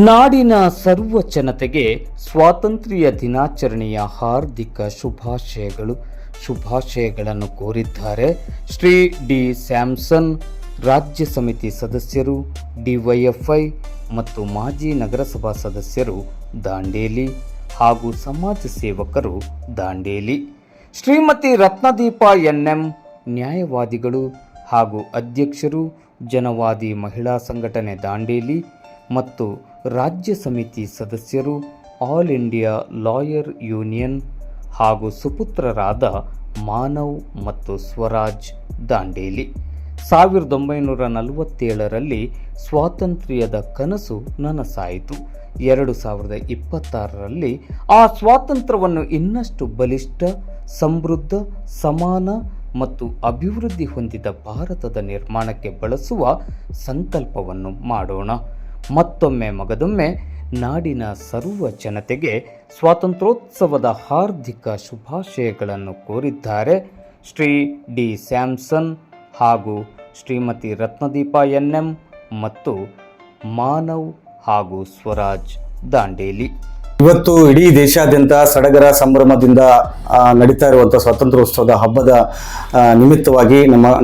ನಾಡಿನ ಸರ್ವ ಜನತೆಗೆ ಸ್ವಾತಂತ್ರ್ಯ ದಿನಾಚರಣೆಯ ಹಾರ್ದಿಕ ಶುಭಾಶಯಗಳನ್ನು ಕೋರಿದ್ದಾರೆ ಶ್ರೀ ಡಿ ಸ್ಯಾಮ್ಸನ್, ರಾಜ್ಯ ಸಮಿತಿ ಸದಸ್ಯರು, ಡಿವೈಎಫ್ಐ ಮತ್ತು ಮಾಜಿ ನಗರಸಭಾ ಸದಸ್ಯರು ದಾಂಡೇಲಿ ಹಾಗೂ ಸಮಾಜ ಸೇವಕರು ದಾಂಡೇಲಿ. ಶ್ರೀಮತಿ ರತ್ನದೀಪ ಎನ್ಎಂ, ನ್ಯಾಯವಾದಿಗಳು ಹಾಗೂ ಅಧ್ಯಕ್ಷರು, ಜನವಾದಿ ಮಹಿಳಾ ಸಂಘಟನೆ ದಾಂಡೇಲಿ ಮತ್ತು ರಾಜ್ಯ ಸಮಿತಿ ಸದಸ್ಯರು, ಆಲ್ ಇಂಡಿಯಾ ಲಾಯರ್ ಯೂನಿಯನ್ ಹಾಗೂ ಸುಪುತ್ರರಾದ ಮಾನವ್ ಮತ್ತು ಸ್ವರಾಜ್ ದಾಂಡೇಲಿ. 1947ರಲ್ಲಿ ಸ್ವಾತಂತ್ರ್ಯದ ಕನಸು ನನಸಾಯಿತು. 2026ರಲ್ಲಿ ಆ ಸ್ವಾತಂತ್ರ್ಯವನ್ನು ಇನ್ನಷ್ಟು ಬಲಿಷ್ಠ, ಸಮೃದ್ಧ, ಸಮಾನ ಮತ್ತು ಅಭಿವೃದ್ಧಿ ಹೊಂದಿದ ಭಾರತದ ನಿರ್ಮಾಣಕ್ಕೆ ಬಳಸುವ ಸಂಕಲ್ಪವನ್ನು ಮಾಡೋಣ. ಮತ್ತೊಮ್ಮೆ ಮಗದೊಮ್ಮೆ ನಾಡಿನ ಸರ್ವ ಜನತೆಗೆ ಸ್ವಾತಂತ್ರ್ಯೋತ್ಸವದ ಹಾರ್ದಿಕ ಶುಭಾಶಯಗಳನ್ನು ಕೋರಿದ್ದಾರೆ ಶ್ರೀ ಡಿ ಸ್ಯಾಮ್ಸನ್ ಹಾಗೂ ಶ್ರೀಮತಿ ರತ್ನದೀಪ ಎನ್ಎಂ ಮತ್ತು ಮಾನವ್ ಹಾಗೂ ಸ್ವರಾಜ್ ದಾಂಡೇಲಿ. ಇವತ್ತು ಇಡೀ ದೇಶಾದ್ಯಂತ ಸಡಗರ ಸಂಭ್ರಮದಿಂದ ನಡೀತಾ ಇರುವಂಥ ಸ್ವಾತಂತ್ರ್ಯೋತ್ಸವದ ಹಬ್ಬದ ನಿಮಿತ್ತವಾಗಿ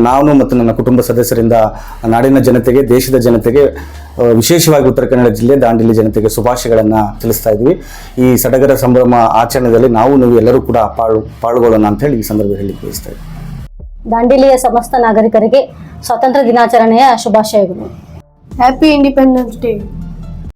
ನಾನು ಮತ್ತು ನನ್ನ ಕುಟುಂಬ ಸದಸ್ಯರಿಂದ ನಾಡಿನ ಜನತೆಗೆ, ದೇಶದ ಜನತೆಗೆ, ವಿಶೇಷವಾಗಿ ಉತ್ತರ ಕನ್ನಡ ಜಿಲ್ಲೆ ದಾಂಡೇಲಿ ಜನತೆಗೆ ಶುಭಾಶಯಗಳನ್ನು ತಿಳಿಸ್ತಾ ಇದ್ವಿ. ಈ ಸಡಗರ ಸಂಭ್ರಮ ಆಚರಣೆಯಲ್ಲಿ ನೀವು ಎಲ್ಲರೂ ಕೂಡ ಪಾಲ್ಗೊಳ್ಳೋಣ ಅಂತ ಹೇಳಿ ಈ ಸಂದರ್ಭದಲ್ಲಿ ತಿಳಿಸ್ತಾ ಇದ್ವಿ. ದಾಂಡೇಲಿಯ ಸಮಸ್ತ ನಾಗರಿಕರಿಗೆ ಸ್ವಾತಂತ್ರ್ಯ ದಿನಾಚರಣೆಯ ಶುಭಾಶಯಗಳು. Happy independence day.